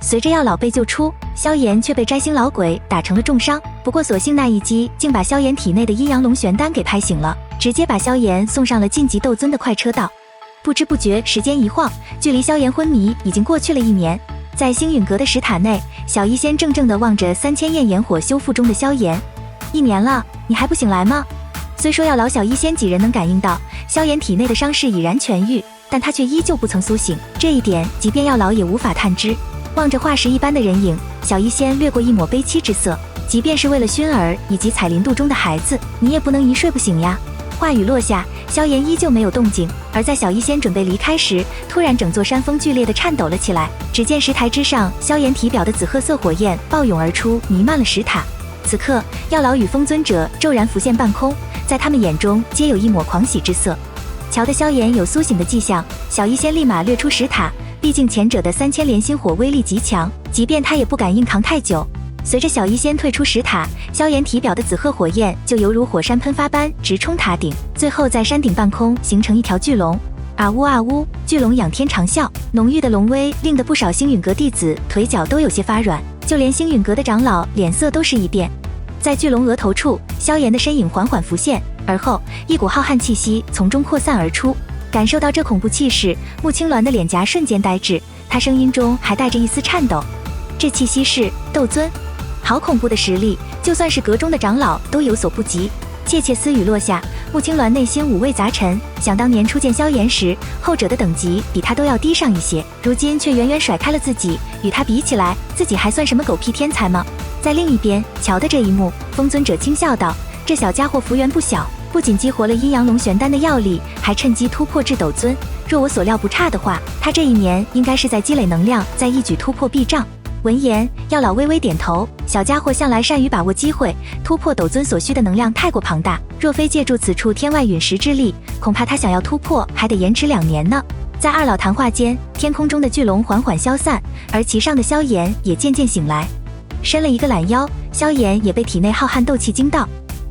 随着药老被救出，萧炎却被摘星老鬼打成了重伤。不过所幸那一击竟把萧炎体内的阴阳龙玄丹给拍醒了，直接把萧炎送上了晋级斗尊的快车道。不知不觉时间一晃，距离萧炎昏迷已经过去了1年。在星陨阁的石塔内，小医仙怔怔地望着3000焰炎火修复中的萧炎。1年了，你还不醒来吗？虽说药老小医仙几人能感应到萧炎体内的伤势已然痊愈，但他却依旧不曾苏醒，这一点即便药老也无法探知。望着化石一般的人影，小医仙掠过一抹悲戚之色。即便是为了薰儿以及彩铃肚中的孩子，你也不能一睡不醒呀。话语落下，萧炎依旧没有动静，而在小医仙准备离开时，突然整座山峰剧烈地颤抖了起来。只见石台之上，萧炎体表的紫褐色火焰暴涌而出，弥漫了石塔。此刻，药老与风尊者骤然浮现半空，在他们眼中皆有一抹狂喜之色。瞧得萧炎有苏醒的迹象，小医仙立马掠出石塔，毕竟前者的3000连心火威力极强，即便他也不敢硬扛太久。随着小医仙退出石塔，萧炎体表的紫褐火焰就犹如火山喷发般直冲塔顶，最后在山顶半空形成一条巨龙。啊呜啊呜，巨龙仰天长啸，浓郁的龙威令得不少星陨阁弟子腿脚都有些发软，就连星陨阁的长老脸色都是一变。在巨龙额头处，萧炎的身影缓缓浮现，而后一股浩瀚气息从中扩散而出。感受到这恐怖气势，穆青鸾的脸颊瞬间呆滞，他声音中还带着一丝颤抖。这气息是斗尊，好恐怖的实力，就算是阁中的长老都有所不及。窃窃私语落下，穆青鸾内心五味杂陈。想当年初见萧炎时，后者的等级比他都要低上一些，如今却远远甩开了自己，与他比起来，自己还算什么狗屁天才吗？在另一边，瞧的这一幕，风尊者轻笑道：“这小家伙幅员不小，不仅激活了阴阳龙玄丹的药力，还趁机突破至斗尊。若我所料不差的话，他这1年应该是在积累能量，再一举突破壁障。”闻言，药老微微点头，小家伙向来善于把握机会，突破斗尊所需的能量太过庞大，若非借助此处天外陨石之力，恐怕他想要突破还得延迟2年呢。在二老谈话间，天空中的巨龙缓缓消散，而其上的萧炎也渐渐醒来，伸了一个懒腰，萧炎也被体内浩瀚斗气惊到。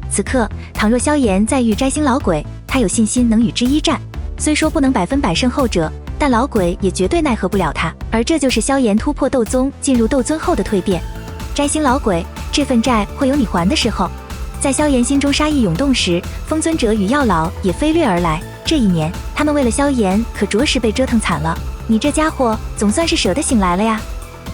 此刻，倘若萧炎再遇摘星老鬼，他有信心能与之一战。虽说不能100%胜后者，但老鬼也绝对奈何不了他，而这就是萧炎突破斗宗进入斗尊后的蜕变。摘星老鬼，这份债会有你还的时候。在萧炎心中杀意涌动时，风尊者与药老也飞掠而来。这1年，他们为了萧炎可着实被折腾惨了。你这家伙总算是舍得醒来了呀。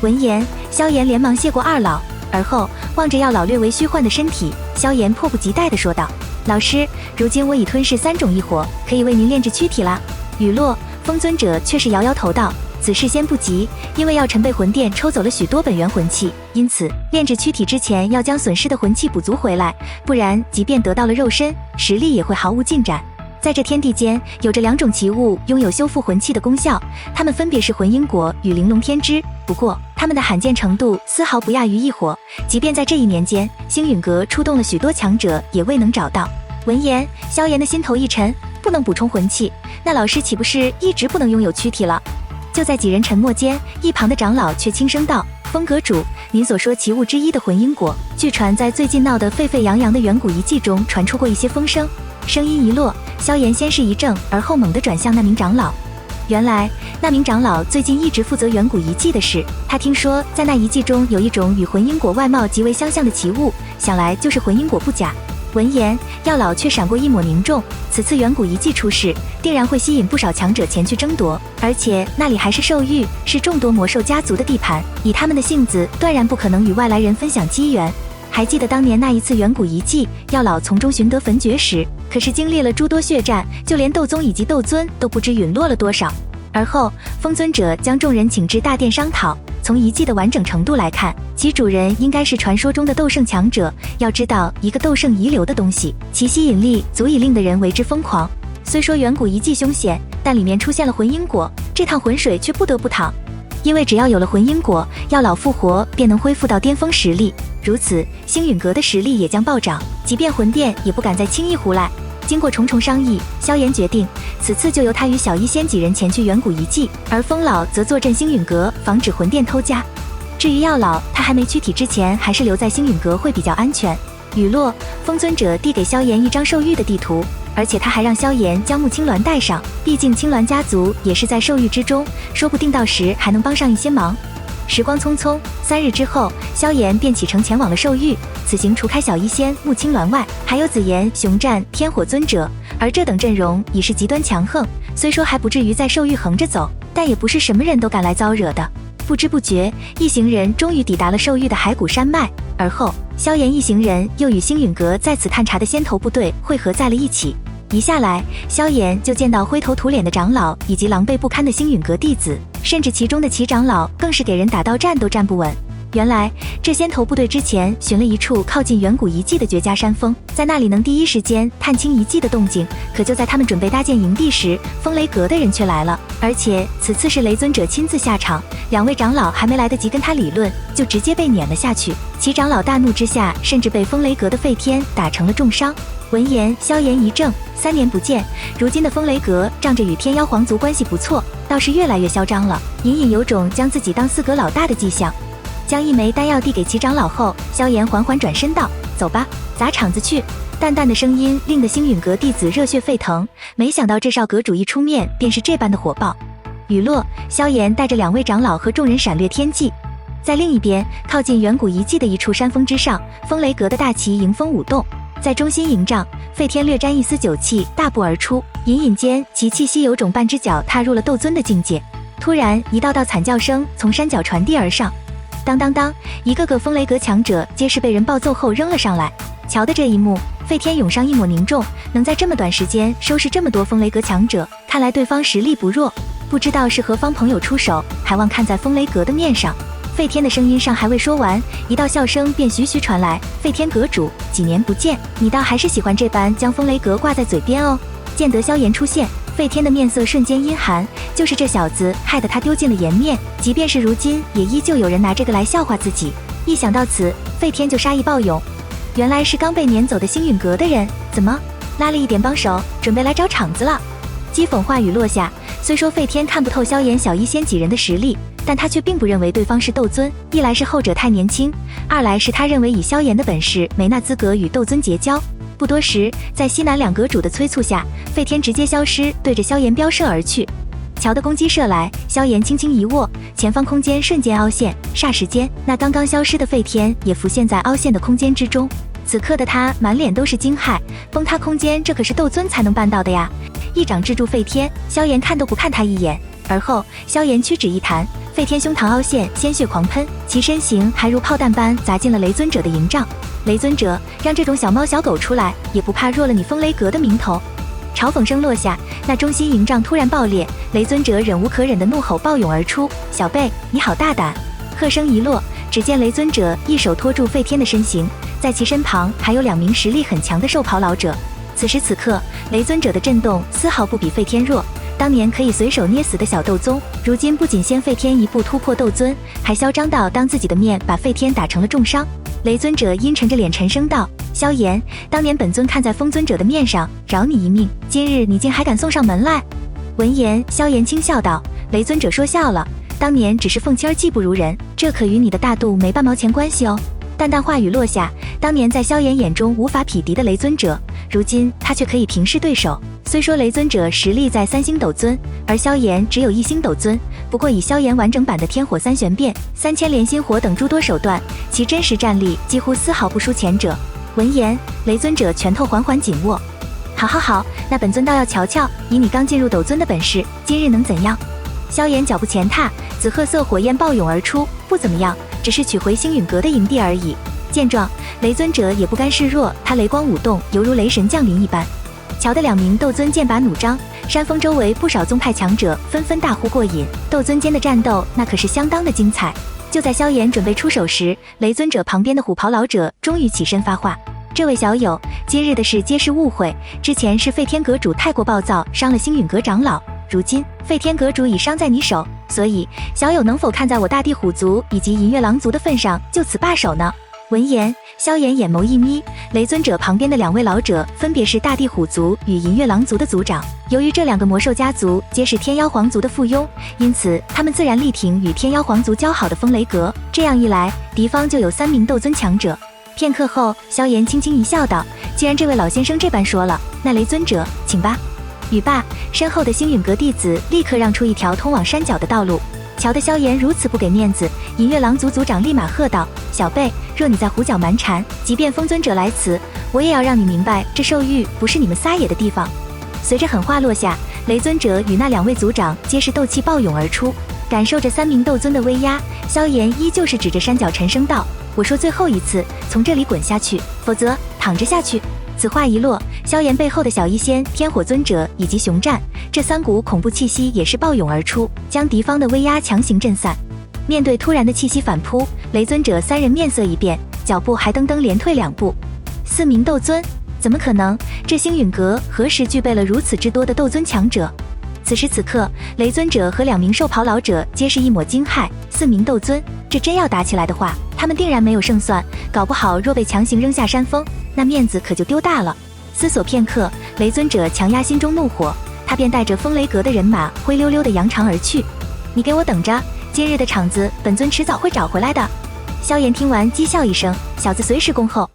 闻言，萧炎连忙谢过二老，而后望着药老略为虚幻的身体，萧炎迫不及待地说道：“老师，如今我已吞噬3种异火，可以为您炼制躯体啦。”语落，风尊者却是摇摇头道：“此事先不急，因为药尘被魂殿抽走了许多本源魂器，因此炼制躯体之前要将损失的魂器补足回来，不然即便得到了肉身，实力也会毫无进展。在这天地间，有着2种奇物拥有修复魂器的功效，它们分别是魂因果与玲珑天之，不过它们的罕见程度丝毫不亚于异火，即便在这1年间，星陨阁出动了许多强者，也未能找到。”闻言，萧炎的心头一沉，不能补充魂器，那老师岂不是一直不能拥有躯体了？就在几人沉默间，一旁的长老却轻声道：“风阁主，您所说奇物之一的魂因果，据传在最近闹得沸沸扬扬的远古遗迹中传出过一些风声。”声音一落，萧炎先是一怔，而后猛地转向那名长老。原来那名长老最近一直负责远古遗迹的事，他听说在那遗迹中有一种与魂因果外貌极为相像的奇物，想来就是魂因果不假。闻言，药老却闪过一抹凝重，此次远古遗迹出世，定然会吸引不少强者前去争夺，而且那里还是兽域，是众多魔兽家族的地盘，以他们的性子，断然不可能与外来人分享机缘。还记得当年那一次远古遗迹，药老从中寻得焚诀时，可是经历了诸多血战，就连斗宗以及斗尊都不知陨落了多少。而后，风尊者将众人请至大殿商讨。从遗迹的完整程度来看，其主人应该是传说中的斗圣强者。要知道，一个斗圣遗留的东西，其吸引力足以令的人为之疯狂。虽说远古遗迹凶险，但里面出现了魂因果，这趟浑水却不得不淌。因为只要有了魂因果，药老复活便能恢复到巅峰实力，如此星陨阁的实力也将暴涨，即便魂殿也不敢再轻易胡来。经过重重商议，萧炎决定此次就由他与小医仙几人前去远古遗迹，而风老则坐镇星陨阁，防止魂殿偷家。至于药老，他还没躯体之前，还是留在星陨阁会比较安全。雨落，风尊者递给萧炎一张兽域的地图，而且他还让萧炎将穆青鸾带上，毕竟青鸾家族也是在兽域之中，说不定到时还能帮上一些忙。时光匆匆，3日之后，萧炎便启程前往了兽域。此行除开小医仙、穆青鸾外，还有紫炎、熊战、天火尊者，而这等阵容已是极端强横。虽说还不至于在兽域横着走，但也不是什么人都敢来遭惹的。不知不觉，一行人终于抵达了兽域的骸骨山脉。而后，萧炎一行人又与星陨阁在此探查的先头部队汇合在了一起。一下来，萧炎就见到灰头土脸的长老以及狼狈不堪的星陨阁弟子，甚至其中的齐长老更是给人打到站都站不稳。原来这先头部队之前寻了一处靠近远古遗迹的绝佳山峰，在那里能第一时间探清遗迹的动静。可就在他们准备搭建营地时，风雷阁的人却来了，而且此次是雷尊者亲自下场，2位长老还没来得及跟他理论，就直接被撵了下去。齐长老大怒之下，甚至被风雷阁的废天打成了重伤。闻言，萧炎一怔，3年不见，如今的风雷阁仗着与天妖皇族关系不错，倒是越来越嚣张了，隐隐有种将自己当四阁老大的迹象。将一枚丹药递给齐长老后，萧炎缓缓转身道：“走吧，砸场子去。”淡淡的声音令得星陨阁弟子热血沸腾，没想到这少阁主一出面便是这般的火爆。雨落，萧炎带着2位长老和众人闪掠天际。在另一边，靠近远古遗迹的一处山峰之上，风雷阁的大旗迎风舞动。在中心营帐，废天略沾一丝酒气，大步而出，隐隐间其气息有种半只脚踏入了斗尊的境界。突然，一道道惨叫声从山脚传递而上。当当当，一个个风雷阁强者皆是被人暴揍后扔了上来。瞧的这一幕，废天涌上一抹凝重，能在这么短时间收拾这么多风雷阁强者，看来对方实力不弱。不知道是何方朋友出手，还望看在风雷阁的面上。废天的声音尚还未说完，一道笑声便徐徐传来：“废天阁主，几年不见，你倒还是喜欢这般将风雷阁挂在嘴边哦。”见得萧炎出现，废天的面色瞬间阴寒，就是这小子害得他丢尽了颜面，即便是如今，也依旧有人拿这个来笑话自己。一想到此，废天就杀意暴涌。原来是刚被撵走的星陨阁的人，怎么拉了一点帮手，准备来找场子了？讥讽话语落下，虽说废天看不透萧炎小医仙几人的实力，但他却并不认为对方是斗尊，一来是后者太年轻，二来是他认为以萧炎的本事没那资格与斗尊结交。不多时，在西南2阁主的催促下，废天直接消失，对着萧炎飙射而去。乔的攻击射来，萧炎轻轻一握，前方空间瞬间凹陷，霎时间，那刚刚消失的废天也浮现在凹陷的空间之中。此刻的他满脸都是惊骇，崩塌空间这可是斗尊才能办到的呀！一掌制住废天，萧炎看都不看他一眼，而后萧炎屈指一弹，废天胸膛凹陷，鲜血狂喷，其身形还如炮弹般砸进了雷尊者的营帐。雷尊者，让这种小猫小狗出来，也不怕弱了你风雷阁的名头。嘲讽声落下，那中心营帐突然爆裂，雷尊者忍无可忍的怒吼暴涌而出：“小辈，你好大胆！”喝声一落，只见雷尊者一手托住废天的身形，在其身旁还有2名实力很强的兽袍老者。此时此刻，雷尊者的震动丝毫不比废天弱。当年可以随手捏死的小斗宗，如今不仅先废天一步突破斗尊，还嚣张到当自己的面把废天打成了重伤。雷尊者阴沉着脸沉声道：“萧炎，当年本尊看在风尊者的面上，饶你一命，今日你竟还敢送上门来？”闻言，萧炎轻笑道：“雷尊者说笑了，当年只是凤妻儿技不如人，这可与你的大度没半毛钱关系哦。”淡淡话语落下，当年在萧炎眼中无法匹敌的雷尊者，如今他却可以平视对手。虽说雷尊者实力在3星斗尊，而萧炎只有1星斗尊，不过以萧炎完整版的天火3玄变、3000连心火等诸多手段，其真实战力几乎丝毫不输前者。闻言，雷尊者拳头缓缓紧握：“好好好，那本尊倒要瞧瞧，以你刚进入斗尊的本事，今日能怎样？”萧炎脚步前踏，紫褐色火焰暴涌而出：“不怎么样，只是取回星陨阁的营地而已。”见状，雷尊者也不甘示弱，他雷光舞动，犹如雷神降临一般。瞧得2名斗尊剑拔弩张，山峰周围不少宗派强者纷纷大呼过瘾。斗尊间的战斗那可是相当的精彩。就在萧炎准备出手时，雷尊者旁边的虎袍老者终于起身发话：“这位小友，今日的事皆是误会，之前是废天阁主太过暴躁，伤了星陨阁长老，如今废天阁主已伤在你手，所以小友能否看在我大地虎族以及银月狼族的份上，就此罢手呢？”闻言，萧炎眼眸一眯，雷尊者旁边的2位老者分别是大地虎族与银月狼族的族长。由于这2个魔兽家族皆是天妖皇族的附庸，因此他们自然力挺与天妖皇族交好的风雷阁。这样一来，敌方就有3名斗尊强者。片刻后，萧炎轻轻一笑道：“既然这位老先生这般说了，那雷尊者，请吧。”语罢，身后的星陨阁弟子立刻让出一条通往山脚的道路。瞧得萧炎如此不给面子，银月狼族族长立马喝道：“小辈，若你再胡搅蛮缠，即便风尊者来此，我也要让你明白，这兽域不是你们撒野的地方。”随着狠话落下，雷尊者与那2位族长皆是斗气暴涌而出。感受着3名斗尊的威压，萧炎依旧是指着山脚沉声道：“我说最后一次，从这里滚下去，否则躺着下去。”此话一落，萧炎背后的小医仙、天火尊者以及熊战这3股恐怖气息也是暴涌而出，将敌方的威压强行震散。面对突然的气息反扑，雷尊者3人面色一变，脚步还噔连退2步。4名斗尊，怎么可能？这星陨阁何时具备了如此之多的斗尊强者？此时此刻，雷尊者和2名兽袍老者皆是一抹惊骇。4名斗尊，这真要打起来的话，他们定然没有胜算，搞不好若被强行扔下山峰，那面子可就丢大了。思索片刻，雷尊者强压心中怒火，他便带着风雷阁的人马灰溜溜地扬长而去。你给我等着，今日的场子本尊迟早会找回来的。萧炎听完讥笑一声，小子随时恭候。